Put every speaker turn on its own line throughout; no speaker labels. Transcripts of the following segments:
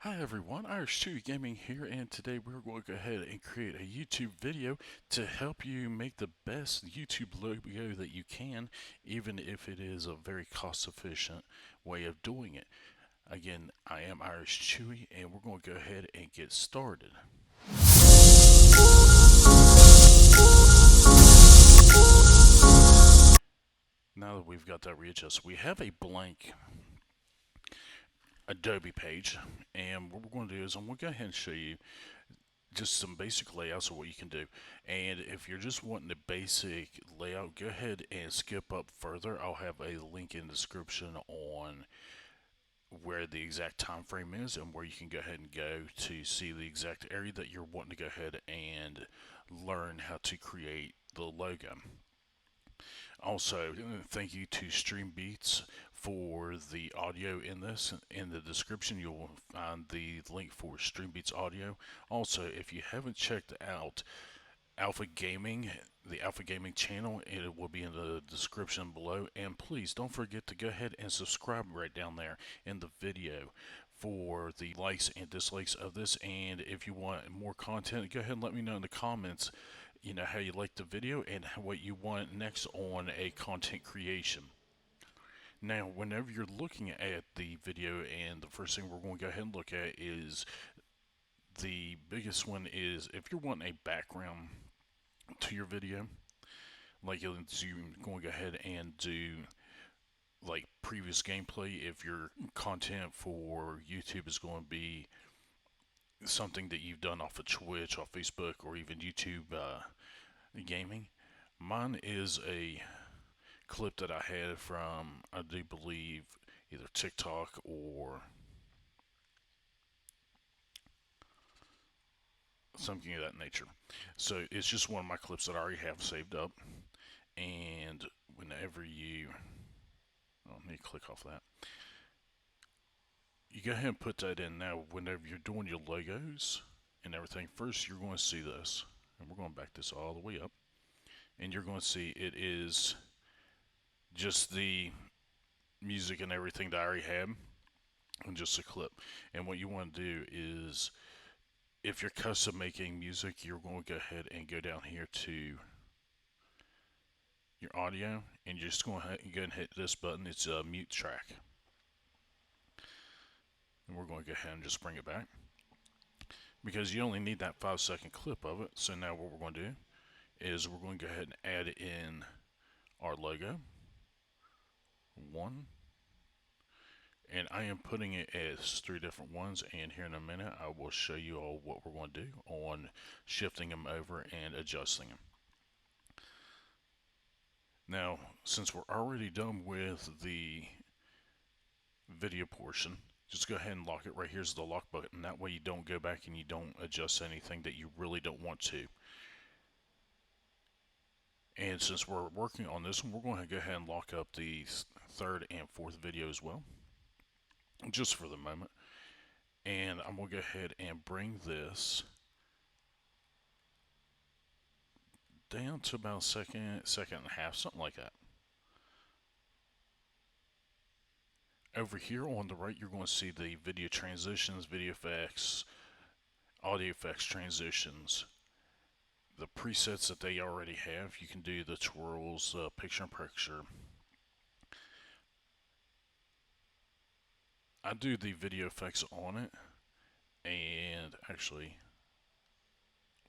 Hi everyone, Irish2 Gaming here, and today we're going to go ahead and create a YouTube video to help you make the best YouTube logo that you can, even if it is a very cost efficient way of doing it. Again, I am Irish Chewy, and we're going to go ahead and get started. Now that we've got that readjusted, we have a blank Adobe page, and what we're going to do is I'm going to go ahead and show you just some basic layouts of what you can do. And if you're just wanting the basic layout, go ahead and skip up further. I'll have a link in the description on where the exact time frame is and where you can go ahead and go to see the exact area that you're wanting to go ahead and learn how to create the logo. Also, thank you to Stream Beats for the audio in this. In the description, you'll find the link for Stream Beats audio. Also, if you haven't checked out Alpha Gaming, the Alpha Gaming channel, it will be in the description below. And please don't forget to go ahead and subscribe right down there in the video for the likes and dislikes of this. And if you want more content, go ahead and let me know in the comments, how you like the video and what you want next on a content creation. Now, whenever you're looking at the video, and the first thing we're going to go ahead and look at is the biggest one is if you're wanting a background to your video, like you're going to go ahead and do like previous gameplay. If your content for YouTube is going to be something that you've done off of Twitch, off Facebook, or even YouTube gaming, mine is a clip that I had from, I do believe, either TikTok or something of that nature. So it's just one of my clips that I already have saved up. And whenever you, let me click off that. You go ahead and put that in. Now, whenever you're doing your logos and everything, first you're going to see this. And we're going to back this all the way up. And you're going to see it is just the music and everything that I already have, and just a clip. And what you want to do is, if you're custom making music, you're going to go ahead and go down here to your audio, and you're just going to go and hit this button. It's a mute track. And we're going to go ahead and just bring it back, because you only need that 5-second clip of it. So now what we're going to do is we're going to go ahead and add in our logo. One. And I am putting it as 3 different ones, and here in a minute I will show you all what we're going to do on shifting them over and adjusting them. Now, since we're already done with the video portion, just go ahead and lock it. Right here's the lock button. That way you don't go back and you don't adjust anything that you really don't want to. And since we're working on this one, we're going to go ahead and lock up the 3rd and 4th video as well, just for the moment. And I'm going to go ahead and bring this down to about a second and a half, something like that. Over here on the right, you're going to see the video transitions, video effects, audio effects transitions, the presets that they already have. You can do the twirls, picture in picture. I do the video effects on it, and actually,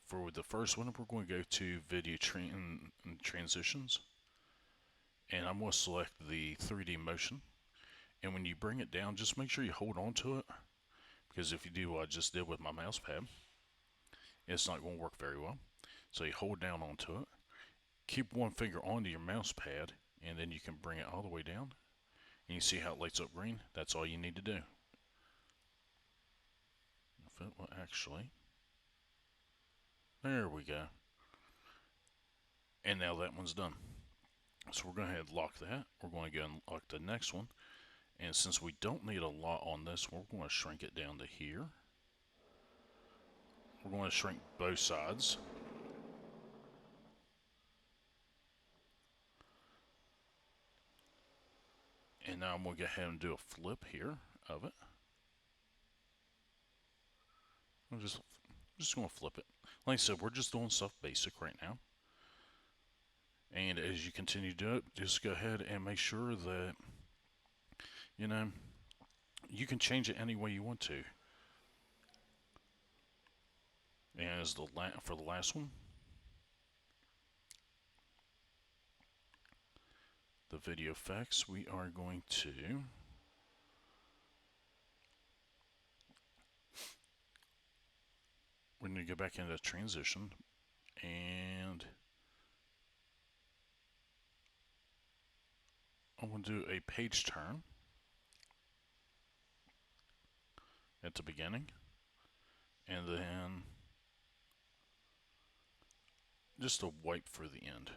for the first one, we're going to go to video transitions, and I'm going to select the 3D motion. And when you bring it down, just make sure you hold on to it, because if you do what I just did with my mouse pad, it's not going to work very well. So you hold down onto it, keep one finger onto your mouse pad, and then you can bring it all the way down. And you see how it lights up green? That's all you need to do. If it will actually, there we go. And now that one's done. So we're going to head lock that. We're going to go and lock the next one. And since we don't need a lot on this, we're going to shrink it down to here. We're going to shrink both sides. And now I'm going to go ahead and do a flip here of it. I'm just going to flip it. Like I said, we're just doing stuff basic right now. And as you continue to do it, just go ahead and make sure that, you know, you can change it any way you want to. And as for the last one, the video effects, we are going to we're going to go back into transition, and I'm going to do a page turn at the beginning, and then just a wipe for the end.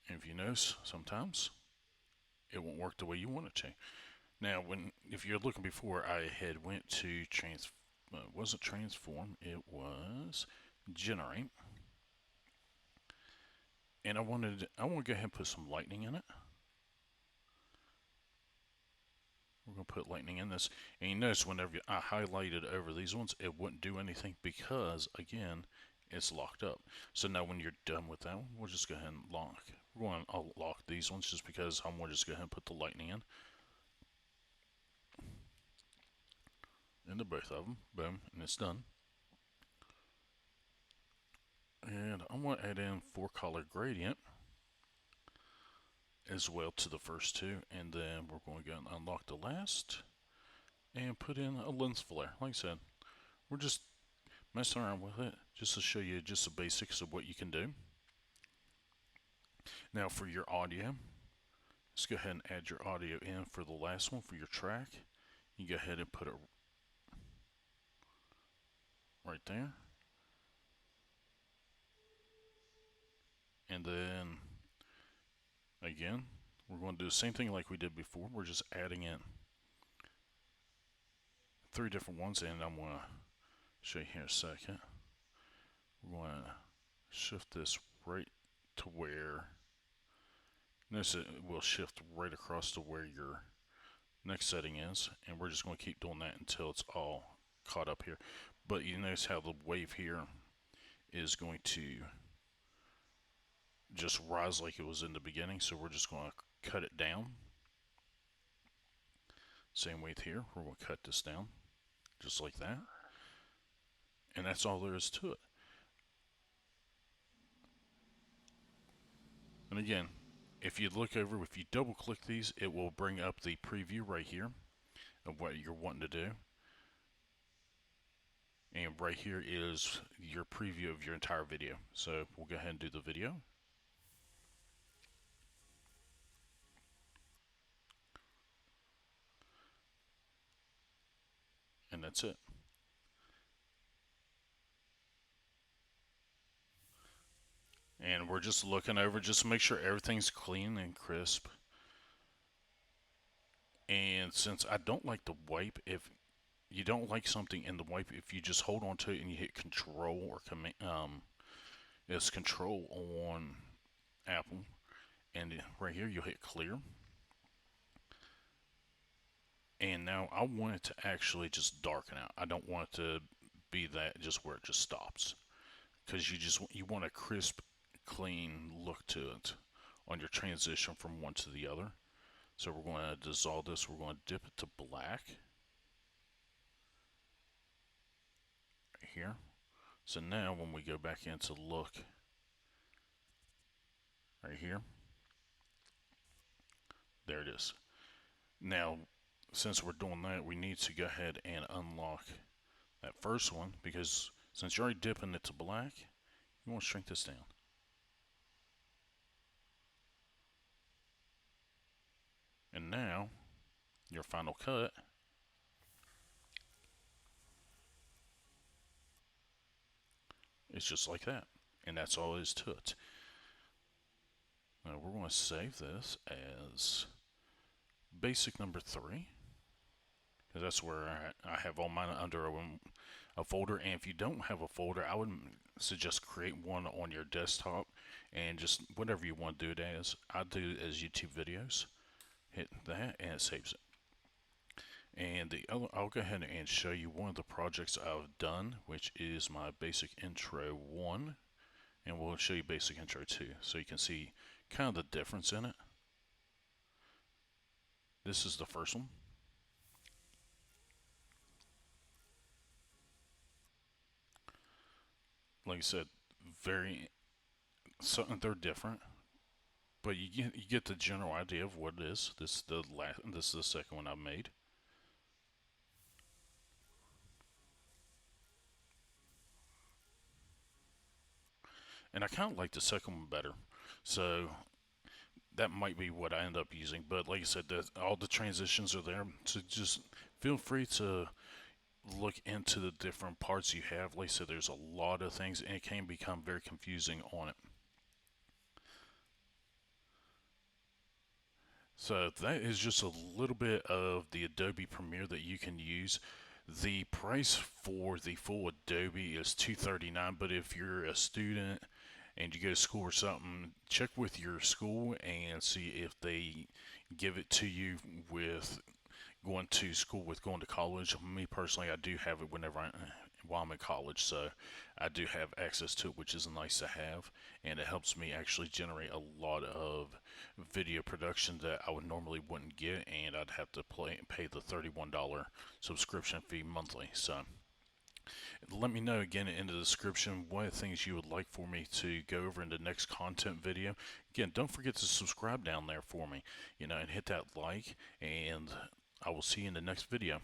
And if you notice, sometimes it won't work the way you want it to. Now, if you're looking before, I had went to wasn't transform, it was generate, and I want to go ahead and put some lightning in it. We're going to put lightning in this, and you notice whenever I highlighted over these ones, it wouldn't do anything because, again, it's locked up. So now when you're done with that one, we'll just go ahead and lock. We're going to lock these ones just because I'm going to just go ahead and put the lightning in. Into both of them, boom, and it's done. And I'm going to add in 4-color gradient as well to the first two, and then we're going to go and unlock the last and put in a lens flare. Like I said, we're just messing around with it just to show you just the basics of what you can do. Now for your audio, let's go ahead and add your audio in for the last one for your track. You go ahead and put it right there. And then again, we're going to do the same thing like we did before. We're just adding in 3 different ones, and I'm going to show you here in a second. We're going to shift this right to where, notice it will shift right across to where your next setting is, and we're just going to keep doing that until it's all caught up here. But you notice how the wave here is going to just rise like it was in the beginning, so we're just going to cut it down. Same with here, we're going to cut this down just like that, and that's all there is to it. And again, if you look over, if you double click these, it will bring up the preview right here of what you're wanting to do. And right here is your preview of your entire video. So we'll go ahead and do the video. And that's it. And we're just looking over just to make sure everything's clean and crisp. And since I don't like the wipe, if you don't like something in the wipe, if you just hold on to it and you hit control or command, it's control on Apple, and right here you'll hit clear. And now I want it to actually just darken out. I don't want it to be that just where it just stops, because you want a crisp, clean look to it on your transition from one to the other. So we're going to dissolve this. We're going to dip it to black right here. So now when we go back into look right here, there it is. Now, since we're doing that, we need to go ahead and unlock that first one, because since you're already dipping it to black, you want to shrink this down. And now, your final cut is just like that. And that's all there is to it. Now we're going to save this as basic number 3. Because that's where I have all mine under a folder. And if you don't have a folder, I would suggest create one on your desktop. And just whatever you want to do it as. I do it as YouTube videos. Hit that and it saves it. And the other, I'll go ahead and show you one of the projects I've done, which is my basic intro 1, and we'll show you basic intro 2, so you can see kind of the difference in it. This is the first one. Like I said, very, something, they're different, but you get the general idea of what it is. This is the second one I've made. And I kind of like the second one better. So that might be what I end up using. But like I said, all the transitions are there. So just feel free to look into the different parts you have. Like I said, there's a lot of things, and it can become very confusing on it. So that is just a little bit of the Adobe Premiere that you can use. The price for the full Adobe is $239, but if you're a student and you go to school or something, check with your school and see if they give it to you with going to school, with going to college. Me personally, I do have it while I'm in college, so I do have access to it, which is nice to have, and it helps me actually generate a lot of video production that I would normally wouldn't get, and I'd have to pay the $31 subscription fee monthly. So let me know again in the description what things you would like for me to go over in the next content video. Again, don't forget to subscribe down there for me, and hit that like, and I will see you in the next video.